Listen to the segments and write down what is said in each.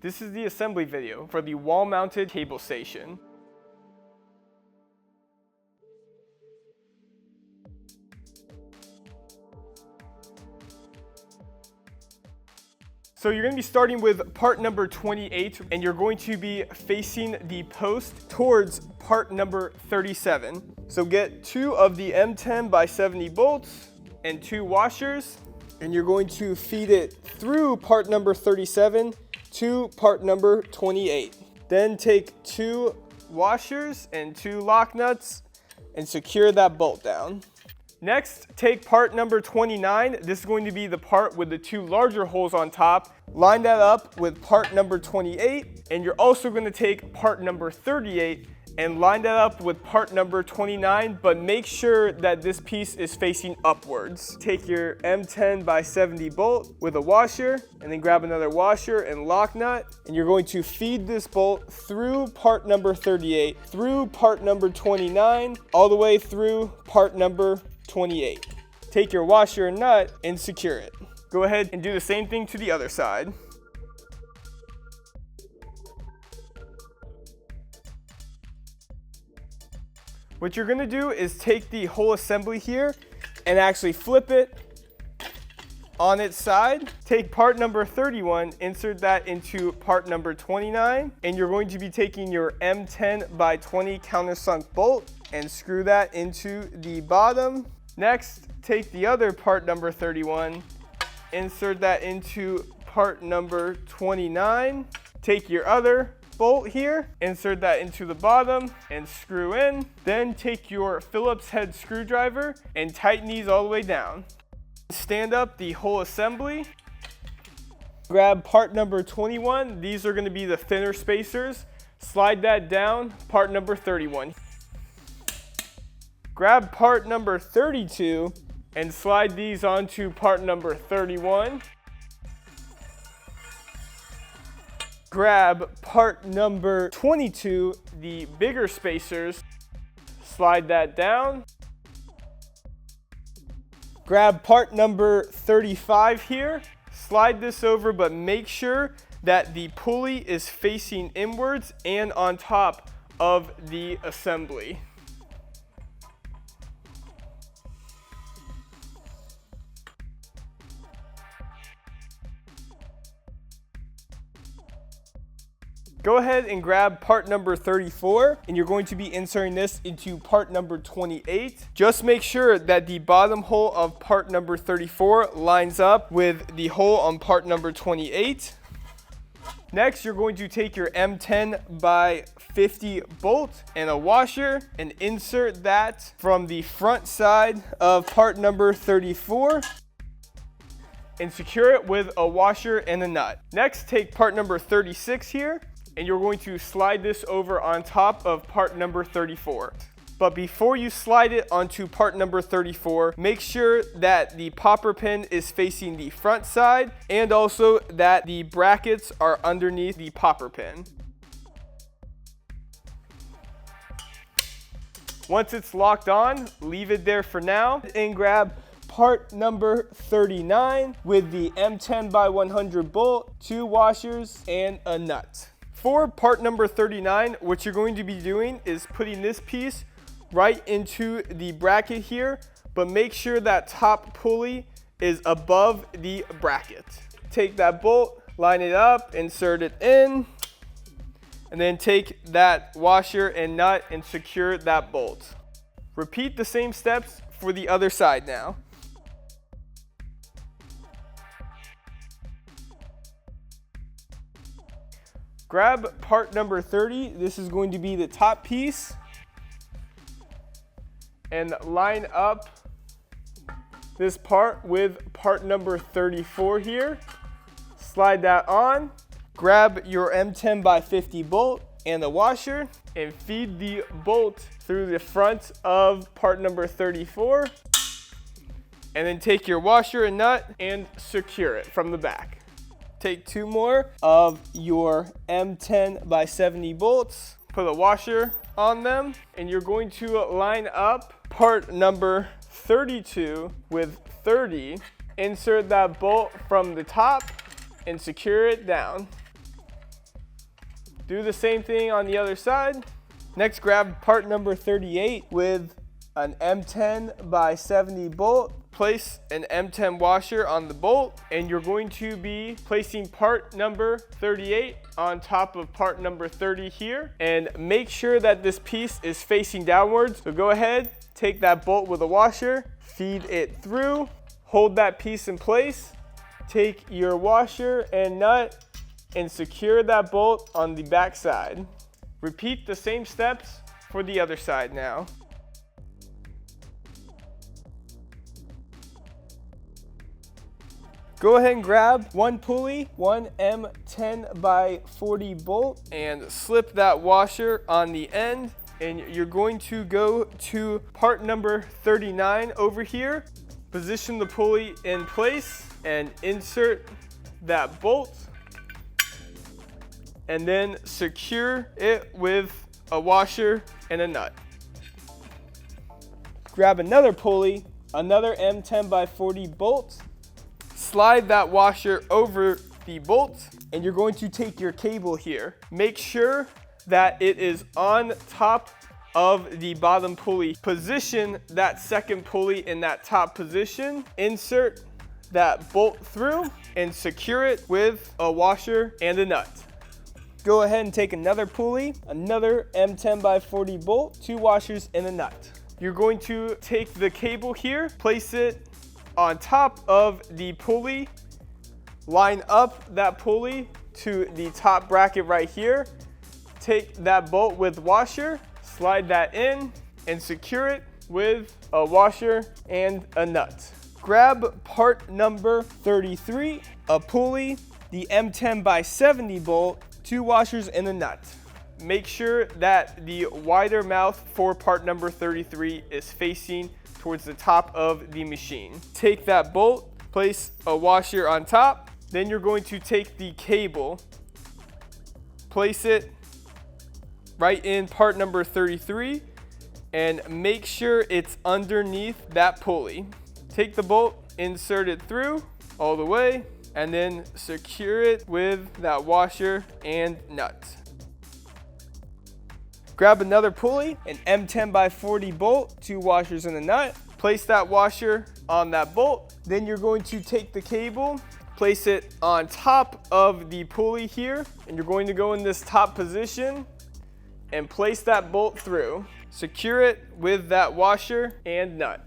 This is the assembly video for the wall-mounted cable station. So you're going to be starting with part number 28, and you're going to be facing the post towards part number 37. So get 2 of the M10 by 70 bolts and 2 washers, and you're going to feed it through part number 37 to part number 28. Then take 2 washers and 2 lock nuts and secure that bolt down. Next, take part number 29. This is going to be the part with the 2 larger holes on top. Line that up with part number 28, and you're also going to take part number 38 and line that up with part number 29, but make sure that this piece is facing upwards. Take your M10 by 70 bolt with a washer, and then grab another washer and lock nut, and you're going to feed this bolt through part number 38, through part number 29, all the way through part number 28. Take your washer and nut and secure it. Go ahead and do the same thing to the other side. What you're gonna do is take the whole assembly here and actually flip it on its side. Take part number 31, insert that into part number 29, and you're going to be taking your M10 by 20 countersunk bolt and screw that into the bottom. Next, take the other part number 31, insert that into part number 29. Take your other bolt here, insert that into the bottom and screw in. Then take your Phillips head screwdriver and tighten these all the way down. Stand up the whole assembly. Grab part number 21. These are going to be the thinner spacers. Slide that down, part number 31. Grab part number 32 and slide these onto part number 31. Grab part number 22, the bigger spacers, slide that down. Grab part number 35 here, slide this over, but make sure that the pulley is facing inwards and on top of the assembly. Go ahead and grab part number 34, and you're going to be inserting this into part number 28. Just make sure that the bottom hole of part number 34 lines up with the hole on part number 28. Next, you're going to take your M10 by 50 bolt and a washer and insert that from the front side of part number 34 and secure it with a washer and a nut. Next, take part number 36 here, and you're going to slide this over on top of part number 34. But before you slide it onto part number 34, make sure that the popper pin is facing the front side and also that the brackets are underneath the popper pin. Once it's locked on, leave it there for now and grab part number 39 with the M10 by 100 bolt, 2 washers, and a nut. For part number 39, what you're going to be doing is putting this piece right into the bracket here, but make sure that top pulley is above the bracket. Take that bolt, line it up, insert it in, and then take that washer and nut and secure that bolt. Repeat the same steps for the other side now. Grab part number 30. This is going to be the top piece. And line up this part with part number 34 here. Slide that on. Grab your M10 by 50 bolt and the washer and feed the bolt through the front of part number 34. And then take your washer and nut and secure it from the back. Take 2 more of your M10 by 70 bolts, put a washer on them, and you're going to line up part number 32 with 30. Insert that bolt from the top and secure it down. Do the same thing on the other side. Next, grab part number 38 with an M10 by 70 bolt. Place an M10 washer on the bolt, and you're going to be placing part number 38 on top of part number 30 here, and make sure that this piece is facing downwards. So go ahead, take that bolt with a washer, feed it through, hold that piece in place, take your washer and nut and secure that bolt on the back side. Repeat the same steps for the other side now. Go ahead and grab one pulley, one M10 by 40 bolt, and slip that washer on the end. And you're going to go to part number 39 over here. Position the pulley in place and insert that bolt. And then secure it with a washer and a nut. Grab another pulley, another M10 by 40 bolt. Slide that washer over the bolt, and you're going to take your cable here. Make sure that it is on top of the bottom pulley. Position that second pulley in that top position. Insert that bolt through and secure it with a washer and a nut. Go ahead and take another pulley, another M10 by 40 bolt, two washers and a nut. You're going to take the cable here, place it on top of the pulley, line up that pulley to the top bracket right here, take that bolt with washer, slide that in, and secure it with a washer and a nut. Grab part number 33, a pulley, the M10 by 70 bolt, two washers and a nut. Make sure that the wider mouth for part number 33 is facing towards the top of the machine. Take that bolt, place a washer on top, then you're going to take the cable, place it right in part number 33, and make sure it's underneath that pulley. Take the bolt, insert it through all the way, and then secure it with that washer and nut. Grab another pulley, an M10 by 40 bolt, two washers and a nut. Place that washer on that bolt. Then you're going to take the cable, place it on top of the pulley here, and you're going to go in this top position and place that bolt through. Secure it with that washer and nut.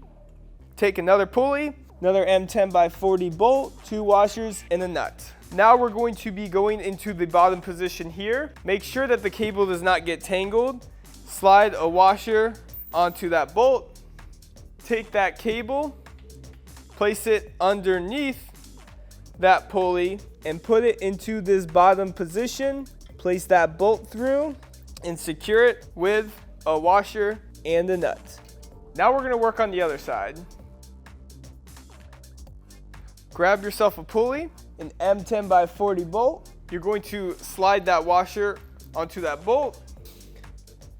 Take another pulley, another M10 by 40 bolt, two washers and a nut. Now we're going to be going into the bottom position here. Make sure that the cable does not get tangled. Slide a washer onto that bolt. Take that cable, place it underneath that pulley and put it into this bottom position. Place that bolt through and secure it with a washer and a nut. Now we're going to work on the other side. Grab yourself a pulley, an M10 by 40 bolt. You're going to slide that washer onto that bolt.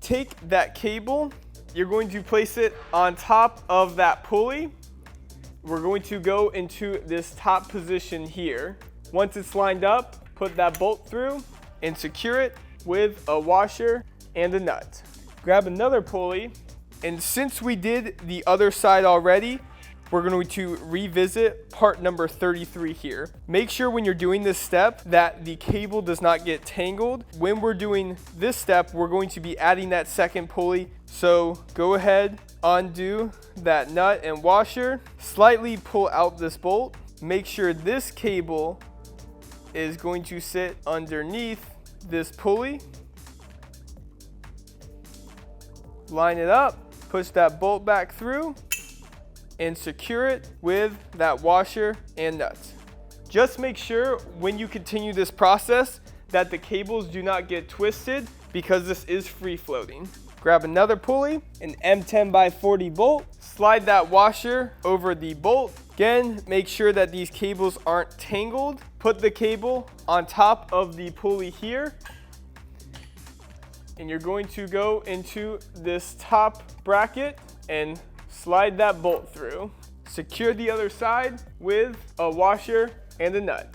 Take that cable. You're going to place it on top of that pulley. We're going to go into this top position here. Once it's lined up, put that bolt through and secure it with a washer and a nut. Grab another pulley, and since we did the other side already, we're going to revisit part number 33 here. Make sure when you're doing this step that the cable does not get tangled. When we're doing this step, we're going to be adding that second pulley. So go ahead, undo that nut and washer, slightly pull out this bolt. Make sure this cable is going to sit underneath this pulley. Line it up, push that bolt back through, and secure it with that washer and nuts. Just make sure when you continue this process that the cables do not get twisted because this is free floating. Grab another pulley, an M10 by 40 bolt, slide that washer over the bolt. Again, make sure that these cables aren't tangled. Put the cable on top of the pulley here, and you're going to go into this top bracket and slide that bolt through. Secure the other side with a washer and a nut.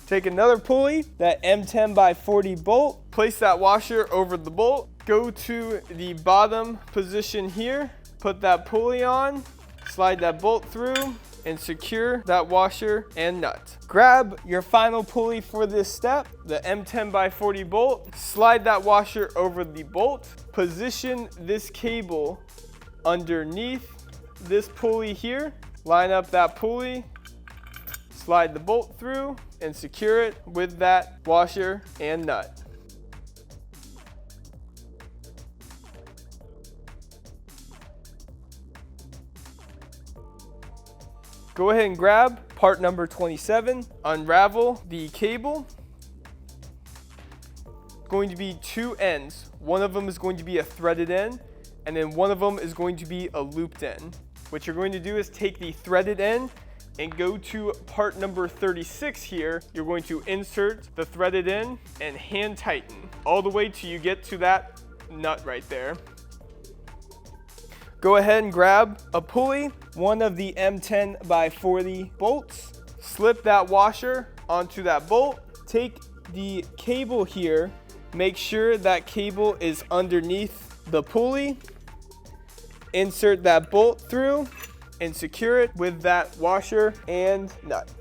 Take another pulley, that M10 by 40 bolt, place that washer over the bolt, go to the bottom position here, put that pulley on, slide that bolt through, and secure that washer and nut. Grab your final pulley for this step, the M10 by 40 bolt, slide that washer over the bolt, position this cable underneath this pulley here, line up that pulley, slide the bolt through, and secure it with that washer and nut. Go ahead and grab part number 27, unravel the cable. Going to be two ends. One of them is going to be a threaded end, and then one of them is going to be a looped end. What you're going to do is take the threaded end and go to part number 36 here. You're going to insert the threaded end and hand tighten all the way till you get to that nut right there. Go ahead and grab a pulley, one of the M10 by 40 bolts, slip that washer onto that bolt, take the cable here, make sure that cable is underneath the pulley, insert that bolt through, and secure it with that washer and nut.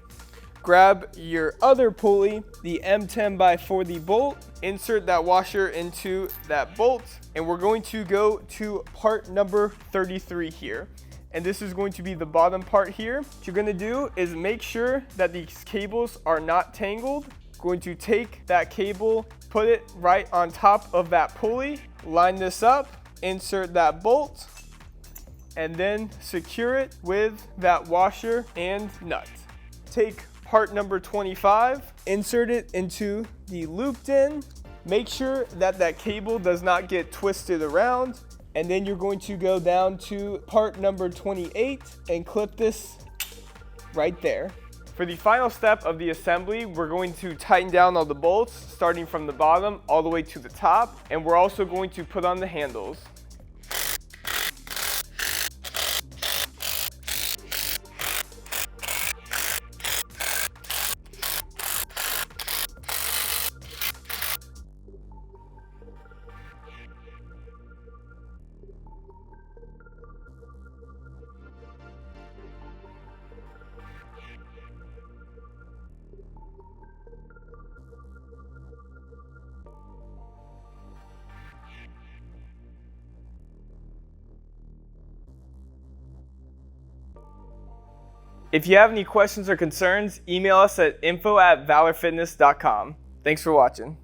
Grab your other pulley, the M10 by 40 bolt, insert that washer into that bolt, and we're going to go to part number 33 here. And this is going to be the bottom part here. What you're gonna do is make sure that these cables are not tangled. Going to take that cable, put it right on top of that pulley, line this up, insert that bolt, and then secure it with that washer and nut. Take part number 25, insert it into the looped end. Make sure that that cable does not get twisted around. And then you're going to go down to part number 28 and clip this right there. For the final step of the assembly, we're going to tighten down all the bolts, starting from the bottom all the way to the top. And we're also going to put on the handles. If you have any questions or concerns, email us at info@valorfitness.com. Thanks for watching.